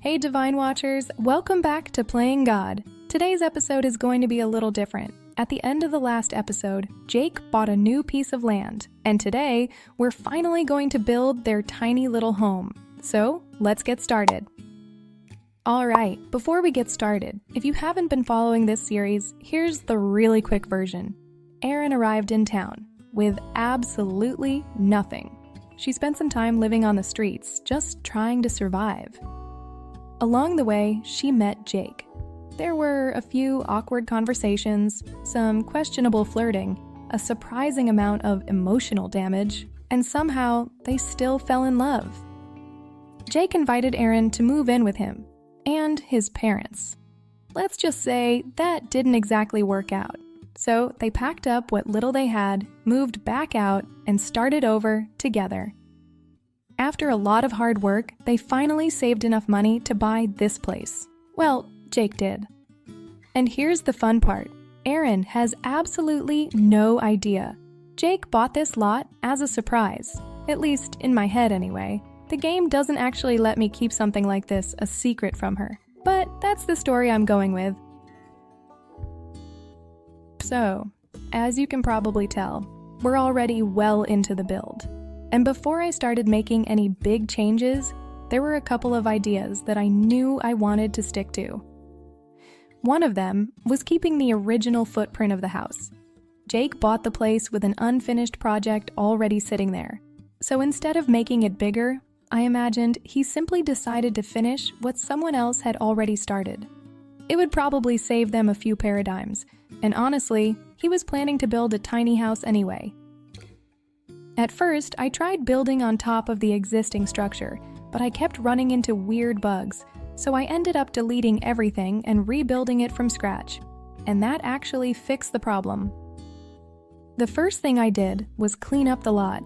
Hey Divine Watchers, welcome back to Playing God. Today's episode is going to be a little different. At the end of the last episode, Jake bought a new piece of land, and today, we're finally going to build their tiny little home. So, let's get started. Alright, before we get started, if you haven't been following this series, here's the really quick version. Erin arrived in town with absolutely nothing. She spent some time living on the streets, just trying to survive. Along the way, she met Jake. There were a few awkward conversations, some questionable flirting, a surprising amount of emotional damage, and somehow they still fell in love. Jake invited Erin to move in with him, and his parents. Let's just say that didn't exactly work out. So they packed up what little they had, moved back out, and started over together. After a lot of hard work, they finally saved enough money to buy this place. Well, Jake did. And here's the fun part. Erin has absolutely no idea. Jake bought this lot as a surprise. At least in my head anyway. The game doesn't actually let me keep something like this a secret from her. But that's the story I'm going with. So, as you can probably tell, we're already well into the build. And before I started making any big changes, there were a couple of ideas that I knew I wanted to stick to. One of them was keeping the original footprint of the house. Jake bought the place with an unfinished project already sitting there. So instead of making it bigger, I imagined he simply decided to finish what someone else had already started. It would probably save them a few paradigms, and honestly, he was planning to build a tiny house anyway. At first, I tried building on top of the existing structure, but I kept running into weird bugs, so I ended up deleting everything and rebuilding it from scratch. And that actually fixed the problem. The first thing I did was clean up the lot.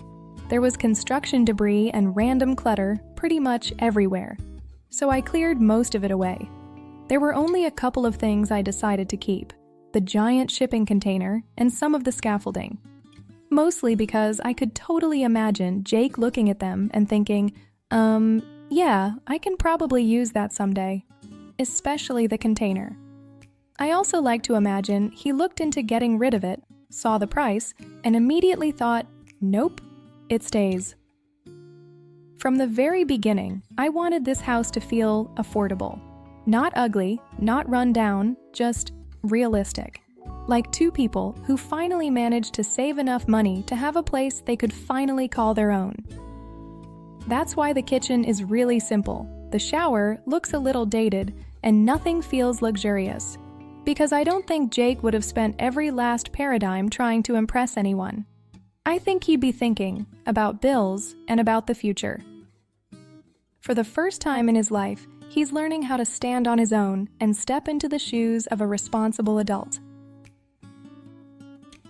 There was construction debris and random clutter pretty much everywhere, so I cleared most of it away. There were only a couple of things I decided to keep: the giant shipping container and some of the scaffolding. Mostly because I could totally imagine Jake looking at them and thinking, yeah, I can probably use that someday. Especially the container. I also like to imagine he looked into getting rid of it, saw the price, and immediately thought, nope, it stays. From the very beginning, I wanted this house to feel affordable. Not ugly, not run down, just realistic. Like two people who finally managed to save enough money to have a place they could finally call their own. That's why the kitchen is really simple. The shower looks a little dated, and nothing feels luxurious. Because I don't think Jake would have spent every last paradigm trying to impress anyone. I think he'd be thinking about bills and about the future. For the first time in his life, he's learning how to stand on his own and step into the shoes of a responsible adult.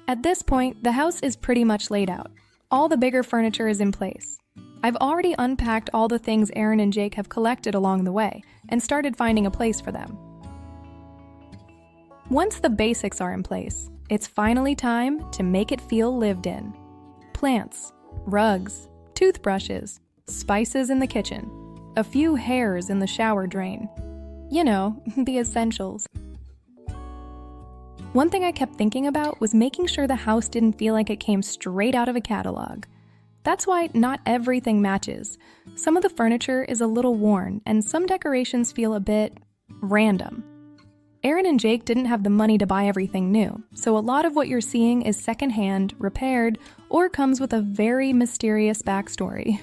At this point, the house is pretty much laid out. All the bigger furniture is in place. I've already unpacked all the things Erin and Jake have collected along the way and started finding a place for them. Once the basics are in place, it's finally time to make it feel lived in. Plants, rugs, toothbrushes, spices in the kitchen, a few hairs in the shower drain. You know, the essentials. One thing I kept thinking about was making sure the house didn't feel like it came straight out of a catalog. That's why not everything matches. Some of the furniture is a little worn, and some decorations feel a bit random. Erin and Jake didn't have the money to buy everything new, so a lot of what you're seeing is secondhand, repaired, or comes with a very mysterious backstory.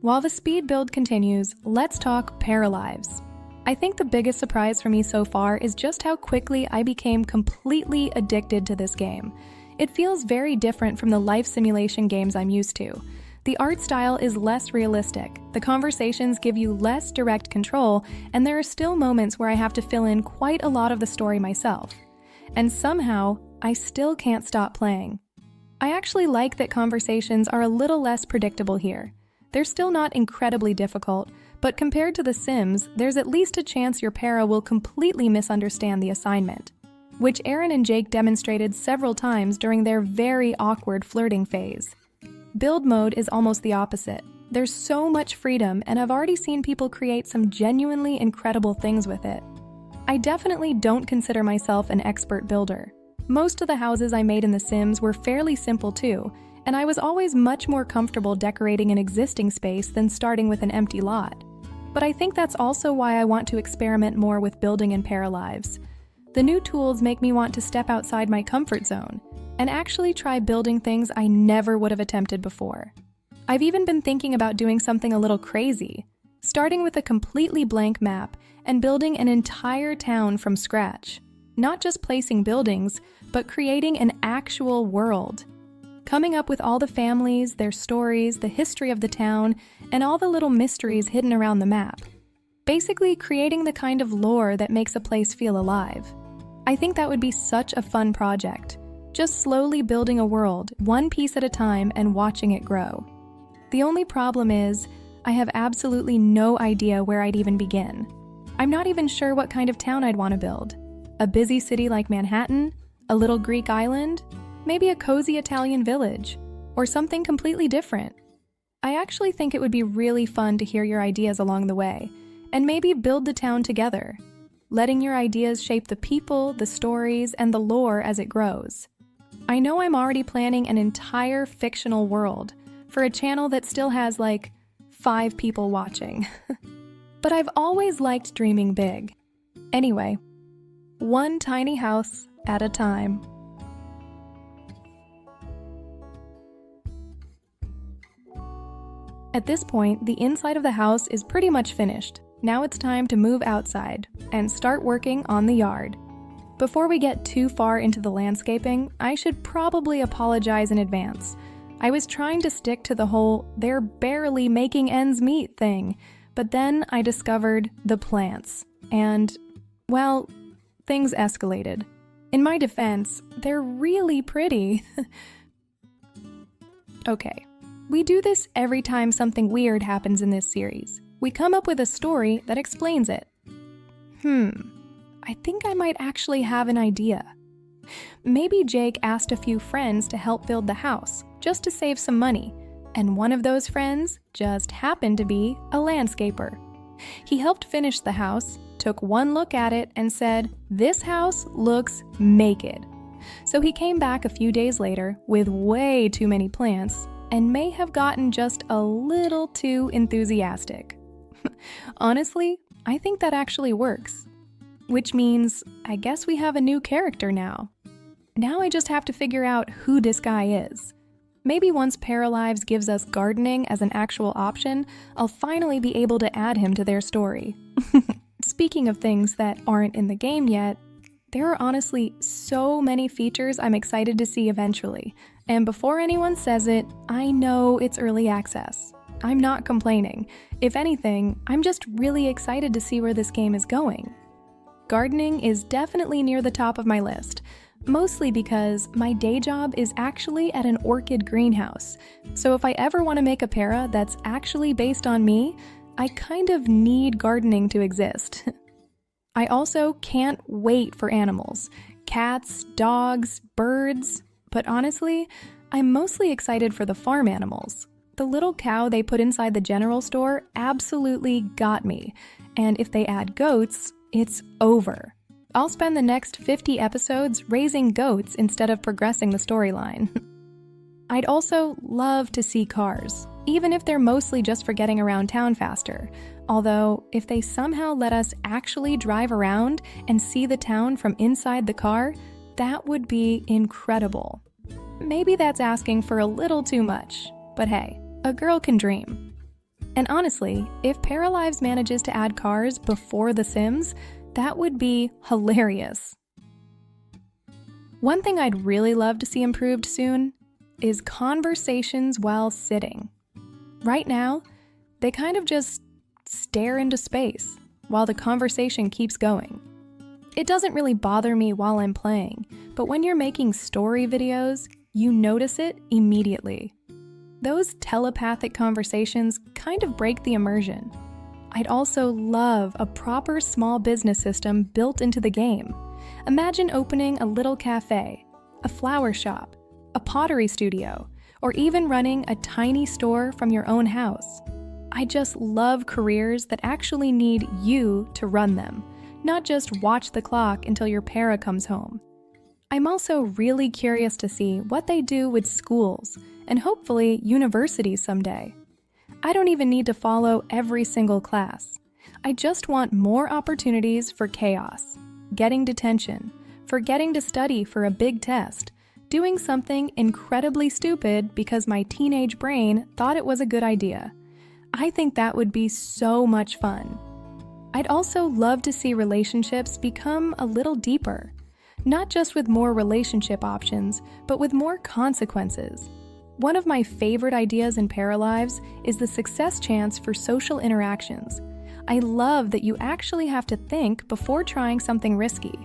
While the speed build continues, let's talk Paralives. I think the biggest surprise for me so far is just how quickly I became completely addicted to this game. It feels very different from the life simulation games I'm used to. The art style is less realistic, the conversations give you less direct control, and there are still moments where I have to fill in quite a lot of the story myself. And somehow, I still can't stop playing. I actually like that conversations are a little less predictable here. They're still not incredibly difficult, but compared to The Sims, there's at least a chance your para will completely misunderstand the assignment, which Erin and Jake demonstrated several times during their very awkward flirting phase. Build mode is almost the opposite. There's so much freedom, and I've already seen people create some genuinely incredible things with it. I definitely don't consider myself an expert builder. Most of the houses I made in The Sims were fairly simple too, and I was always much more comfortable decorating an existing space than starting with an empty lot. But I think that's also why I want to experiment more with building in Paralives. The new tools make me want to step outside my comfort zone and actually try building things I never would have attempted before. I've even been thinking about doing something a little crazy, starting with a completely blank map and building an entire town from scratch. Not just placing buildings, but creating an actual world. Coming up with all the families, their stories, the history of the town, and all the little mysteries hidden around the map. Basically creating the kind of lore that makes a place feel alive. I think that would be such a fun project. Just slowly building a world, one piece at a time, and watching it grow. The only problem is, I have absolutely no idea where I'd even begin. I'm not even sure what kind of town I'd want to build. A busy city like Manhattan? A little Greek island? Maybe a cozy Italian village? Or something completely different? I actually think it would be really fun to hear your ideas along the way, and maybe build the town together, letting your ideas shape the people, the stories, and the lore as it grows. I know I'm already planning an entire fictional world for a channel that still has like 5 people watching. But I've always liked dreaming big. Anyway, one tiny house at a time. At this point, the inside of the house is pretty much finished. Now it's time to move outside and start working on the yard. Before we get too far into the landscaping, I should probably apologize in advance. I was trying to stick to the whole "they're barely making ends meet" thing, but then I discovered the plants, and, well, things escalated. In my defense, they're really pretty. Okay, we do this every time something weird happens in this series. We come up with a story that explains it. I think I might actually have an idea. Maybe Jake asked a few friends to help build the house, just to save some money, and one of those friends just happened to be a landscaper. He helped finish the house, took one look at it, and said, "This house looks naked." So he came back a few days later with way too many plants, and may have gotten just a little too enthusiastic. Honestly, I think that actually works. Which means, I guess we have a new character now. Now I just have to figure out who this guy is. Maybe once Paralives gives us gardening as an actual option, I'll finally be able to add him to their story. Speaking of things that aren't in the game yet, there are honestly so many features I'm excited to see eventually. And before anyone says it, I know it's early access. I'm not complaining. If anything, I'm just really excited to see where this game is going. Gardening is definitely near the top of my list, mostly because my day job is actually at an orchid greenhouse. So if I ever want to make a para that's actually based on me, I kind of need gardening to exist. I also can't wait for animals. Cats, dogs, birds. But honestly, I'm mostly excited for the farm animals. The little cow they put inside the general store absolutely got me. And if they add goats, it's over. I'll spend the next 50 episodes raising goats instead of progressing the storyline. I'd also love to see cars, even if they're mostly just for getting around town faster. Although, if they somehow let us actually drive around and see the town from inside the car, that would be incredible. Maybe that's asking for a little too much, but hey, a girl can dream. And honestly, if Paralives manages to add cars before The Sims, that would be hilarious. One thing I'd really love to see improved soon is conversations while sitting. Right now, they kind of just stare into space while the conversation keeps going. It doesn't really bother me while I'm playing, but when you're making story videos, you notice it immediately. Those telepathic conversations kind of break the immersion. I'd also love a proper small business system built into the game. Imagine opening a little cafe, a flower shop, a pottery studio, or even running a tiny store from your own house. I just love careers that actually need you to run them, not just watch the clock until your para comes home. I'm also really curious to see what they do with schools and hopefully universities someday. I don't even need to follow every single class. I just want more opportunities for chaos, getting detention, forgetting to study for a big test, doing something incredibly stupid because my teenage brain thought it was a good idea. I think that would be so much fun. I'd also love to see relationships become a little deeper, not just with more relationship options, but with more consequences. One of my favorite ideas in Paralives is the success chance for social interactions. I love that you actually have to think before trying something risky.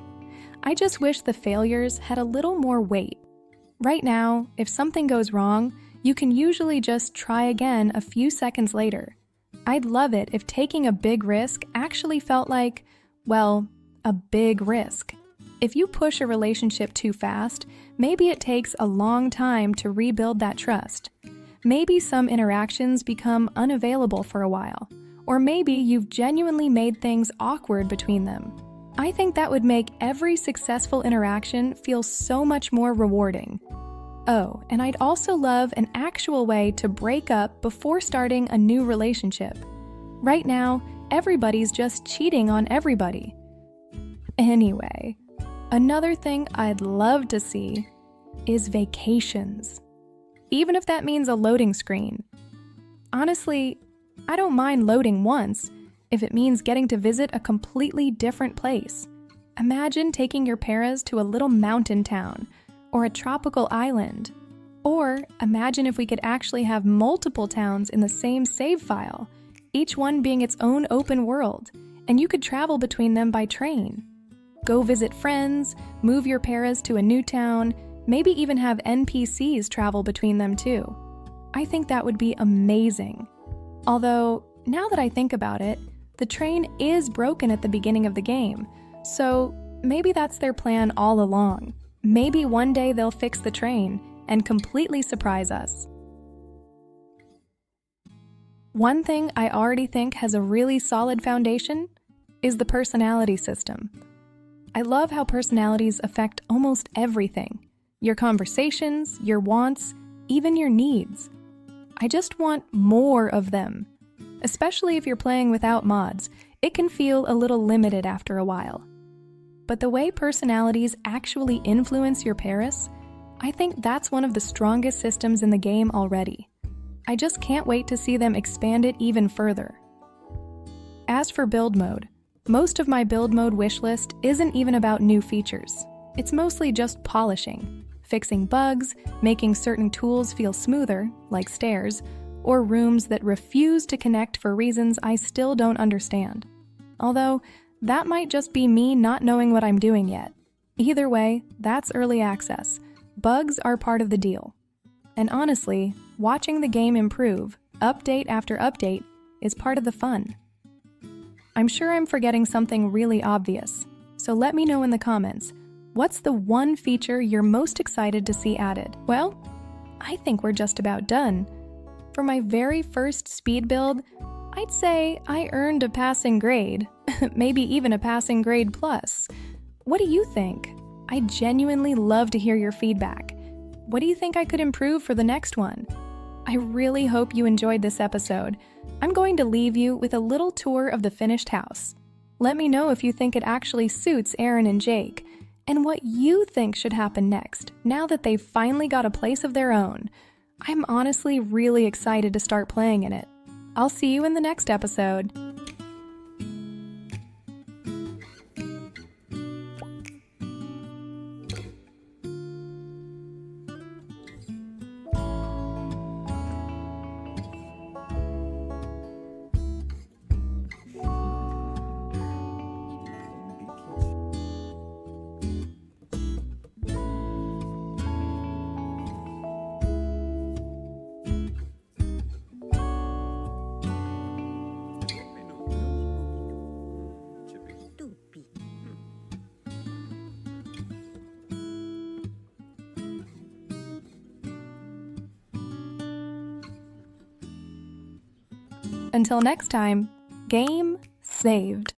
I just wish the failures had a little more weight. Right now, if something goes wrong, you can usually just try again a few seconds later. I'd love it if taking a big risk actually felt like, well, a big risk. If you push a relationship too fast, maybe it takes a long time to rebuild that trust. Maybe some interactions become unavailable for a while, or maybe you've genuinely made things awkward between them. I think that would make every successful interaction feel so much more rewarding. Oh, and I'd also love an actual way to break up before starting a new relationship. Right now, everybody's just cheating on everybody. Anyway, another thing I'd love to see is vacations. Even if that means a loading screen. Honestly, I don't mind loading once if it means getting to visit a completely different place. Imagine taking your paras to a little mountain town or a tropical island. Or imagine if we could actually have multiple towns in the same save file, each one being its own open world, and you could travel between them by train. Go visit friends, move your paras to a new town, maybe even have NPCs travel between them too. I think that would be amazing. Although, now that I think about it, the train is broken at the beginning of the game, so maybe that's their plan all along. Maybe one day they'll fix the train and completely surprise us. One thing I already think has a really solid foundation is the personality system. I love how personalities affect almost everything. Your conversations, your wants, even your needs. I just want more of them. Especially if you're playing without mods, it can feel a little limited after a while. But the way personalities actually influence your paras, I think that's one of the strongest systems in the game already. I just can't wait to see them expand it even further. As for build mode, most of my build mode wishlist isn't even about new features. It's mostly just polishing, fixing bugs, making certain tools feel smoother, like stairs, or rooms that refuse to connect for reasons I still don't understand. Although, that might just be me not knowing what I'm doing yet. Either way, that's early access. Bugs are part of the deal. And honestly, watching the game improve, update after update, is part of the fun. I'm sure I'm forgetting something really obvious, so let me know in the comments, what's the one feature you're most excited to see added? Well, I think we're just about done. For my very first speed build, I'd say I earned a passing grade, maybe even a passing grade plus. What do you think? I genuinely love to hear your feedback. What do you think I could improve for the next one? I really hope you enjoyed this episode. I'm going to leave you with a little tour of the finished house. Let me know if you think it actually suits Erin and Jake, and what you think should happen next, now that they've finally got a place of their own. I'm honestly really excited to start playing in it. I'll see you in the next episode. Until next time, game saved.